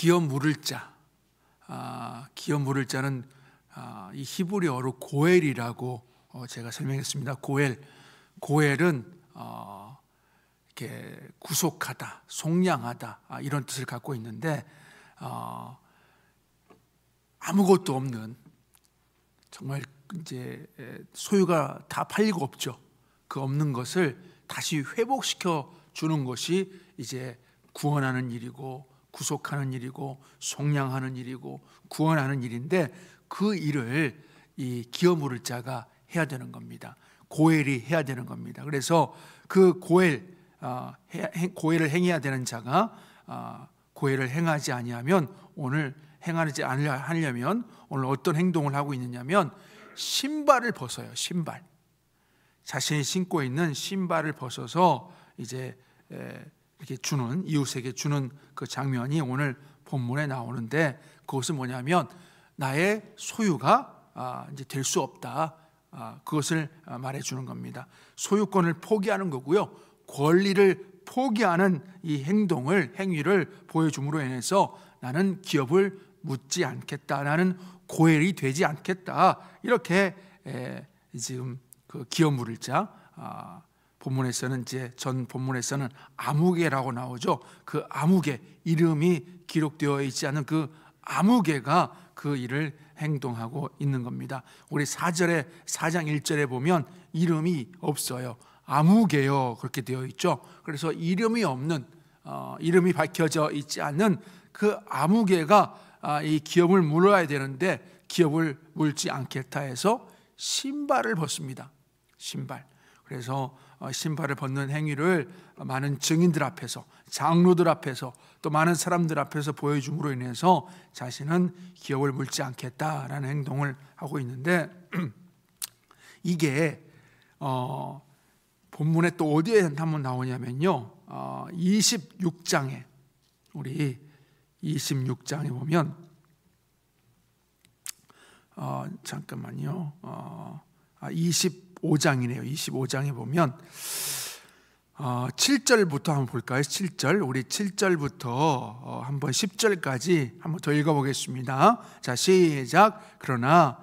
기업 물을 자. 기업 물을 자는 이 히브리어로 고엘이라고 제가 설명했습니다. 고엘은 이렇게 구속하다, 속량하다 이런 뜻을 갖고 있는데 아무것도 없는, 정말 이제 소유가 다 팔리고 없죠. 그 없는 것을 다시 회복시켜 주는 것이 이제 구원하는 일이고, 구속하는 일이고, 속량하는 일이고, 구원하는 일인데, 그 일을 이 기업 물을 자가 해야 되는 겁니다. 고엘이 해야 되는 겁니다. 그래서 그 고엘을 행해야 되는 자가 고엘을 행하지 아니하면, 오늘 행하지 않으려면 오늘 어떤 행동을 하고 있느냐면 신발을 벗어요. 신발, 자신이 신고 있는 신발을 벗어서 이제 이렇게 주는, 이웃에게 주는 그 장면이 오늘 본문에 나오는데, 그것은 뭐냐면 나의 소유가 이제 될 수 없다, 그것을 말해주는 겁니다. 소유권을 포기하는 거고요, 권리를 포기하는 이 행위를 보여줌으로 인해서 나는 기업을 묻지 않겠다, 나는 고엘이 되지 않겠다, 이렇게 지금 그 기업 물을 자, 본문에서는 이제 전 본문에서는 아무개라고 나오죠. 그 아무개, 이름이 기록되어 있지 않은 그 아무개가 그 일을 행동하고 있는 겁니다. 우리 4장 1절에 보면 이름이 없어요. 아무개요, 그렇게 되어 있죠. 그래서 이름이 없는, 이름이 밝혀져 있지 않는 그 아무개가 이 기업을 물어야 되는데 기업을 물지 않겠다 해서 신발을 벗습니다. 신발. 그래서 신발을 벗는 행위를 많은 증인들 앞에서, 장로들 앞에서, 또 많은 사람들 앞에서 보여줌으로 인해서 자신은 기업을 물지 않겠다라는 행동을 하고 있는데, 이게 본문에 또 어디에 한번 나오냐면요, 26장에, 우리 26장에 보면 잠깐만요, 25장이네요. 25장에 보면 7절부터 한번 볼까요? 7절, 우리 7절부터 한번 10절까지 한번 더 읽어보겠습니다. 자, 시작. 그러나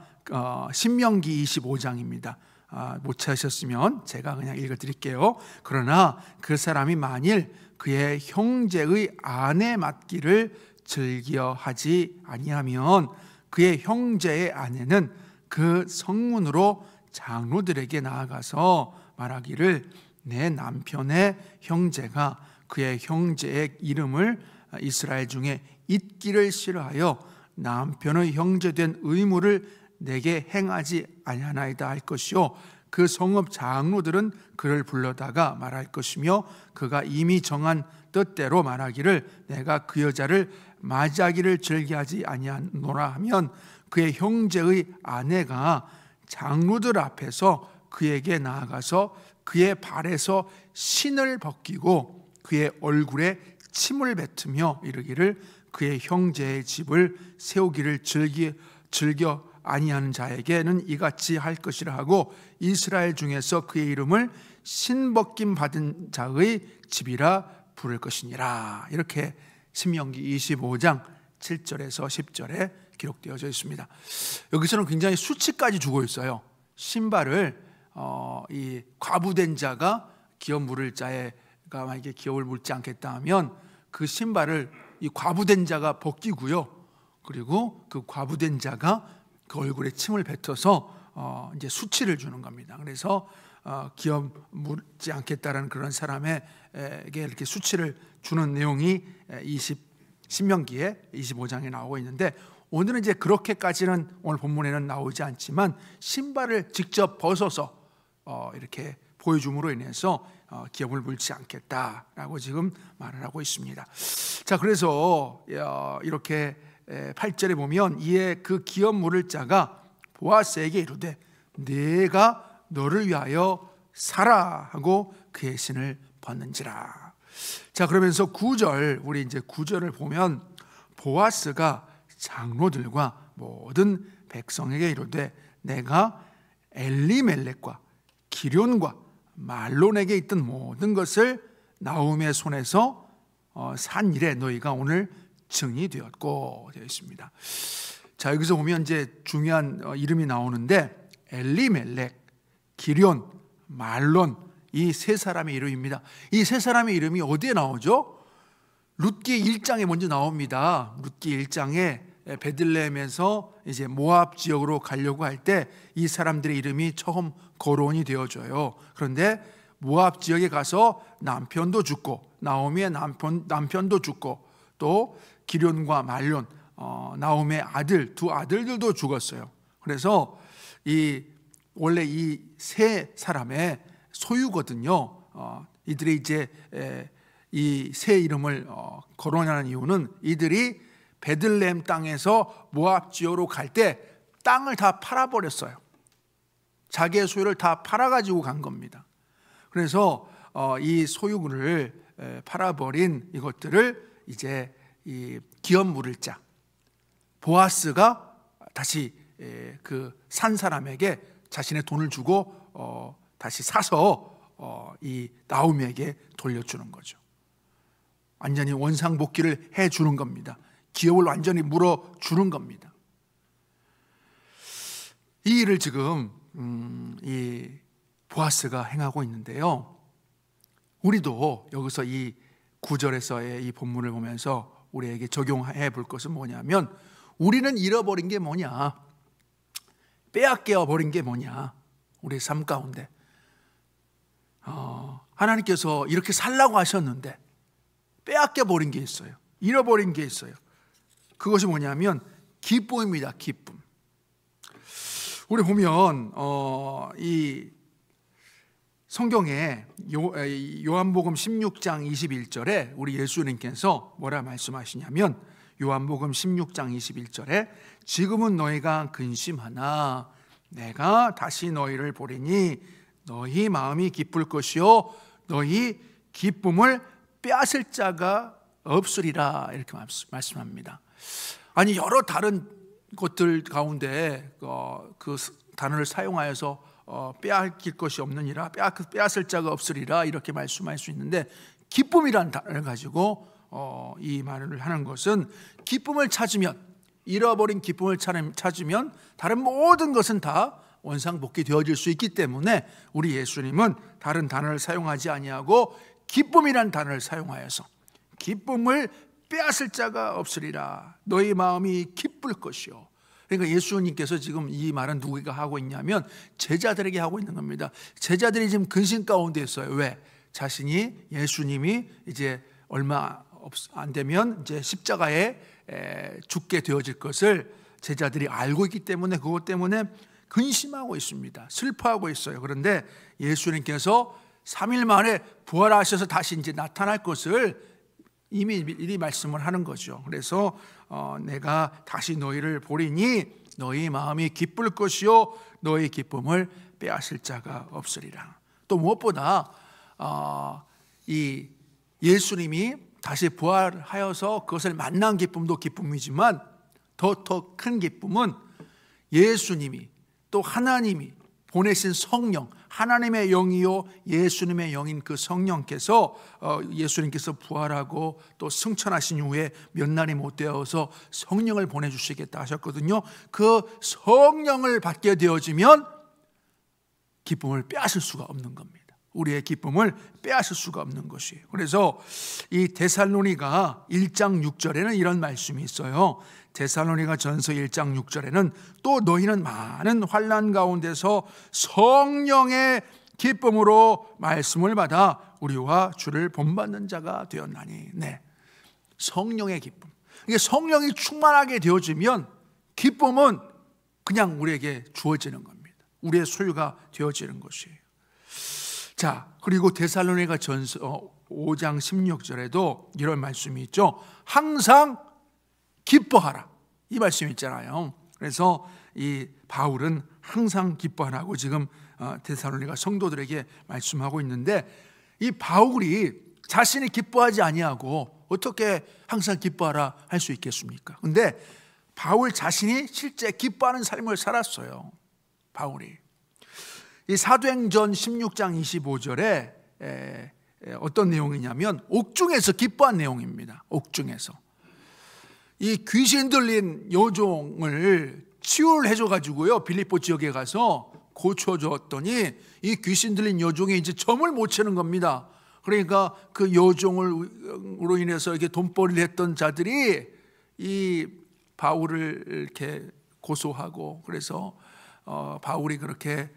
신명기 25장입니다. 못 찾으셨으면 제가 그냥 읽어드릴게요. 그러나 그 사람이 만일 그의 형제의 아내 맞기를 즐겨하지 아니하면 그의 형제의 아내는 그 성문으로 장로들에게 나아가서 말하기를, 내 남편의 형제가 그의 형제의 이름을 이스라엘 중에 잊기를 싫어하여 남편의 형제된 의무를 내게 행하지 아니하나이다 할 것이요, 그 성읍 장로들은 그를 불러다가 말할 것이며 그가 이미 정한 뜻대로 말하기를, 내가 그 여자를 맞이하기를 즐겨하지 아니하노라 하면 그의 형제의 아내가 장로들 앞에서 그에게 나아가서 그의 발에서 신을 벗기고 그의 얼굴에 침을 뱉으며 이르기를, 그의 형제의 집을 세우기를 즐겨 아니하는 자에게는 이같이 할 것이라 하고 이스라엘 중에서 그의 이름을 신벗김 받은 자의 집이라 부를 것이니라. 이렇게 신명기 25장 7절에서 10절에 기록되어져 있습니다. 여기서는 굉장히 수치까지 주고 있어요. 신발을 이 과부된 자가 기업 물을 자가 만약에 기업을 물지 않겠다 하면 그 신발을 이 과부된 자가 벗기고요, 그리고 그 과부된 자가 그 얼굴에 침을 뱉어서 이제 수치를 주는 겁니다. 그래서 기업 물지 않겠다라는 그런 사람에게 이렇게 수치를 주는 내용이 신명기에 25장에 나오고 있는데, 오늘은 이제 그렇게까지는 오늘 본문에는 나오지 않지만 신발을 직접 벗어서 이렇게 보여줌으로 인해서 기업을 물지 않겠다라고 지금 말을 하고 있습니다. 자, 그래서 이렇게 8절에 보면 이에 그 기업 물을 자가 보아스에게 이르되 내가 너를 위하여 살아 하고 그의 신을 벗는지라. 자, 그러면서 9절, 우리 이제 9절을 보면 보아스가 장로들과 모든 백성에게 이르되 내가 엘리멜렉과 기럨과 말론에게 있던 모든 것을 나움의 손에서 산 일에 너희가 오늘 증이 되었고 되어 있습니다. 자, 여기서 보면 이제 중요한 이름이 나오는데 엘리멜렉, 기럨, 말론, 이 세 사람의 이름입니다. 이 세 사람의 이름이 어디에 나오죠? 룻기 1장에 먼저 나옵니다. 룻기 1장에 베들레헴에서 이제 모압 지역으로 가려고 할 때 이 사람들의 이름이 처음 거론이 되어져요. 그런데 모압 지역에 가서 남편도 죽고, 나오미의 남편도 죽고, 또 기럨과 말론, 나오미의 아들, 두 아들들도 죽었어요. 그래서 원래 이 세 사람의 소유거든요. 이들이 이제 이 세 이름을 거론하는 이유는 이들이 베들레헴 땅에서 모압 지역으로 갈 때 땅을 다 팔아버렸어요. 자기의 소유를 다 팔아가지고 간 겁니다. 그래서 이 소유를 팔아버린 이것들을 이제 이 기업 물을 자 보아스가 다시 그 산 사람에게 자신의 돈을 주고 다시 사서 이 나오미에게 돌려주는 거죠. 완전히 원상복귀를 해주는 겁니다. 기업을 완전히 물어주는 겁니다. 이 일을 지금 이 보아스가 행하고 있는데요, 우리도 여기서 이 9절에서의 이 본문을 보면서 우리에게 적용해 볼 것은 뭐냐면, 우리는 잃어버린 게 뭐냐, 빼앗겨 버린 게 뭐냐, 우리의 삶 가운데 하나님께서 이렇게 살라고 하셨는데 빼앗겨 버린 게 있어요. 잃어버린 게 있어요. 그것이 뭐냐면 기쁨입니다. 기쁨. 우리 보면 이 성경에 요한복음 16장 21절에 우리 예수님께서 뭐라 말씀하시냐면, 요한복음 16장 21절에 지금은 너희가 근심하나 내가 다시 너희를 보리니 너희 마음이 기쁠 것이요 너희 기쁨을 빼앗을 자가 없으리라, 이렇게 말씀합니다. 아니, 여러 다른 것들 가운데 그 단어를 사용하여서 빼앗길 것이 없느니라, 빼앗을 자가 없으리라, 이렇게 말씀할 수 있는데, 기쁨이라는 단어를 가지고 이 말을 하는 것은, 기쁨을 찾으면, 잃어버린 기쁨을 찾으면 다른 모든 것은 다 원상복귀 되어질 수 있기 때문에 우리 예수님은 다른 단어를 사용하지 아니하고 기쁨이라는 단어를 사용하여서 기쁨을 빼앗을 자가 없으리라, 너희 마음이 기쁠 것이요. 그러니까 예수님께서 지금 이 말은 누구에게 하고 있냐면 제자들에게 하고 있는 겁니다. 제자들이 지금 근심 가운데 있어요. 왜? 자신이, 예수님이 이제 얼마 안 되면 이제 십자가에 죽게 되어질 것을 제자들이 알고 있기 때문에 그것 때문에 근심하고 있습니다. 슬퍼하고 있어요. 그런데 예수님께서 3일 만에 부활하셔서 다시 이제 나타날 것을 이미 미리 말씀을 하는 거죠. 그래서 내가 다시 너희를 보리니 너희 마음이 기쁠 것이요 너희 기쁨을 빼앗을 자가 없으리라. 또 무엇보다 이 예수님이 다시 부활하여서 그것을 만난 기쁨도 기쁨이지만 더 큰 기쁨은 예수님이, 또 하나님이 보내신 성령, 하나님의 영이요 예수님의 영인 그 성령께서 예수님께서 부활하고 또 승천하신 후에 몇 날이 못 되어서 성령을 보내주시겠다 하셨거든요. 그 성령을 받게 되어지면 기쁨을 빼앗을 수가 없는 겁니다. 우리의 기쁨을 빼앗을 수가 없는 것이에요. 그래서 이 데살로니가 1장 6절에는 이런 말씀이 있어요. 데살로니가 전서 1장 6절에는 또 너희는 많은 환난 가운데서 성령의 기쁨으로 말씀을 받아 우리와 주를 본받는 자가 되었나니. 네, 성령의 기쁨. 이게 성령이 충만하게 되어지면 기쁨은 그냥 우리에게 주어지는 겁니다. 우리의 소유가 되어지는 것이에요. 자, 그리고 데살로니가 전서 5장 16절에도 이런 말씀이 있죠. 항상 기뻐하라, 이 말씀이 있잖아요. 그래서 이 바울은 항상 기뻐하라고 지금 데살로니가 성도들에게 말씀하고 있는데, 이 바울이 자신이 기뻐하지 아니하고 어떻게 항상 기뻐하라 할 수 있겠습니까? 근데 바울 자신이 실제 기뻐하는 삶을 살았어요. 바울이 이 사도행전 16장 25절에 어떤 내용이냐면 옥중에서 기뻐한 내용입니다. 옥중에서 이 귀신 들린 여종을 치유를 해줘가지고요, 빌립보 지역에 가서 고쳐줬더니 이 귀신 들린 여종이 이제 점을 못 치는 겁니다. 그러니까 그 여종으로 인해서 이렇게 돈벌이를 했던 자들이 이 바울을 이렇게 고소하고, 그래서 바울이 그렇게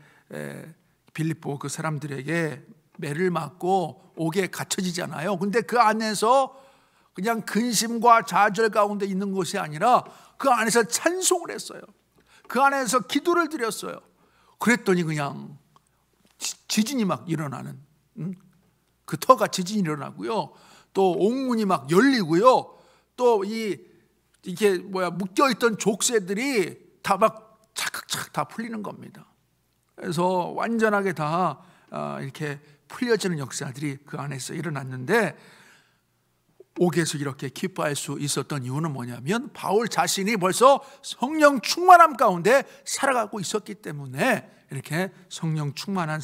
빌립보 그 사람들에게 매를 맞고 옥에 갇혀지잖아요. 근데 그 안에서 그냥 근심과 좌절 가운데 있는 것이 아니라 그 안에서 찬송을 했어요. 그 안에서 기도를 드렸어요. 그랬더니 그냥 지진이 막 일어나는, 그 터가 지진이 일어나고요, 또 옥문이 막 열리고요, 또 이게 묶여있던 족쇄들이 다 막 차깍차깍 다 풀리는 겁니다. 그래서 완전하게 다 이렇게 풀려지는 역사들이 그 안에서 일어났는데, 옥에서 이렇게 기뻐할 수 있었던 이유는 뭐냐면 바울 자신이 벌써 성령 충만함 가운데 살아가고 있었기 때문에 이렇게 성령 충만한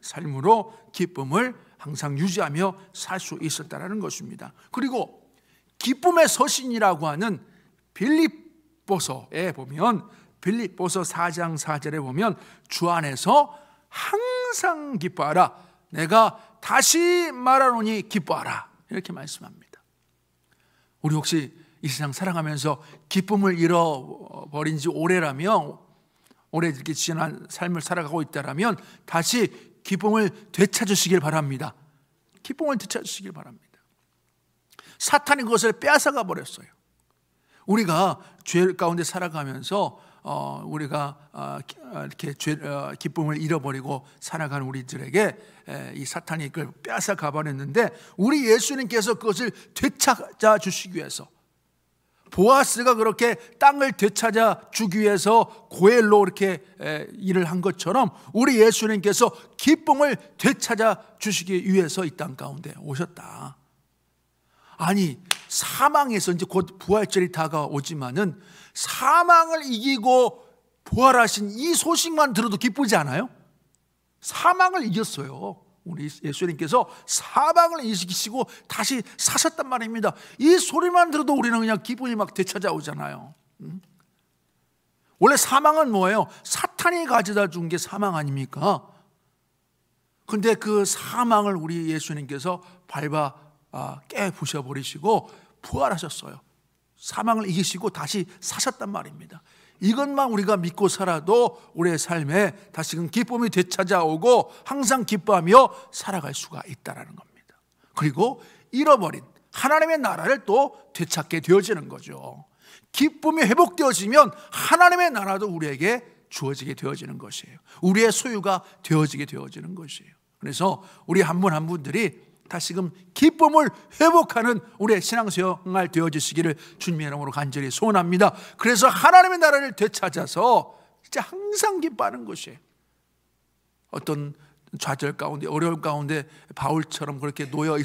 삶으로 기쁨을 항상 유지하며 살 수 있었다는 것입니다. 그리고 기쁨의 서신이라고 하는 빌립보서에 보면, 빌립보서 4장 4절에 보면 주 안에서 항상 기뻐하라, 내가 다시 말하노니 기뻐하라, 이렇게 말씀합니다. 우리 혹시 이 세상 살아가면서 기쁨을 잃어버린 지 오래라면, 오래 이렇게 지난 삶을 살아가고 있다라면 다시 기쁨을 되찾으시길 바랍니다. 기쁨을 되찾으시길 바랍니다. 사탄이 그것을 빼앗아가 버렸어요. 우리가 죄 가운데 살아가면서 우리가 이렇게 기쁨을 잃어버리고 살아가는 우리들에게 이 사탄이 그걸 빼앗아가 버렸는데, 우리 예수님께서 그것을 되찾아 주시기 위해서, 보아스가 그렇게 땅을 되찾아 주기 위해서 고엘로 이렇게 일을 한 것처럼 우리 예수님께서 기쁨을 되찾아 주시기 위해서 이 땅 가운데 오셨다. 아니, 사망에서 이제 곧 부활절이 다가오지만은 사망을 이기고 부활하신 이 소식만 들어도 기쁘지 않아요? 사망을 이겼어요. 우리 예수님께서 사망을 이기시고 다시 사셨단 말입니다. 이 소리만 들어도 우리는 그냥 기분이 막 되찾아오잖아요. 원래 사망은 뭐예요? 사탄이 가져다 준 게 사망 아닙니까? 근데 그 사망을 우리 예수님께서 밟아 깨부셔버리시고 부활하셨어요. 사망을 이기시고 다시 사셨단 말입니다. 이것만 우리가 믿고 살아도 우리의 삶에 다시금 기쁨이 되찾아오고 항상 기뻐하며 살아갈 수가 있다는 겁니다. 그리고 잃어버린 하나님의 나라를 또 되찾게 되어지는 거죠. 기쁨이 회복되어지면 하나님의 나라도 우리에게 주어지게 되어지는 것이에요. 우리의 소유가 되어지게 되어지는 것이에요. 그래서 우리 한 분 한 분들이 다시금 기쁨을 회복하는 우리의 신앙생활 되어지시기를 주님의 이름으로 간절히 소원합니다. 그래서 하나님의 나라를 되찾아서 진짜 항상 기뻐하는 것이에요. 어떤 좌절 가운데, 어려움 가운데 바울처럼 그렇게 놓여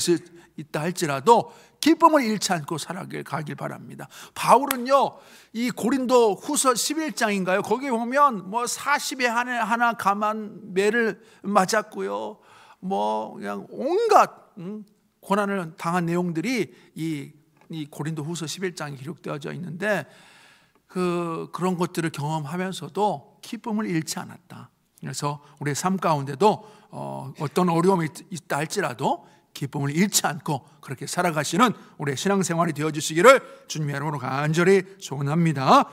있다 할지라도 기쁨을 잃지 않고 살아가길 바랍니다. 바울은요, 이 고린도 후서 11장인가요? 거기 보면 40에 하나 감한 매를 맞았고요, 그냥 온갖 고난을 당한 내용들이 이 고린도 후서 11장에 기록되어져 있는데, 그런 것들을 경험하면서도 기쁨을 잃지 않았다. 그래서 우리의 삶 가운데도 어떤 어려움이 있다 할지라도 기쁨을 잃지 않고 그렇게 살아가시는 우리의 신앙생활이 되어주시기를 주님의 이름으로 간절히 소원합니다.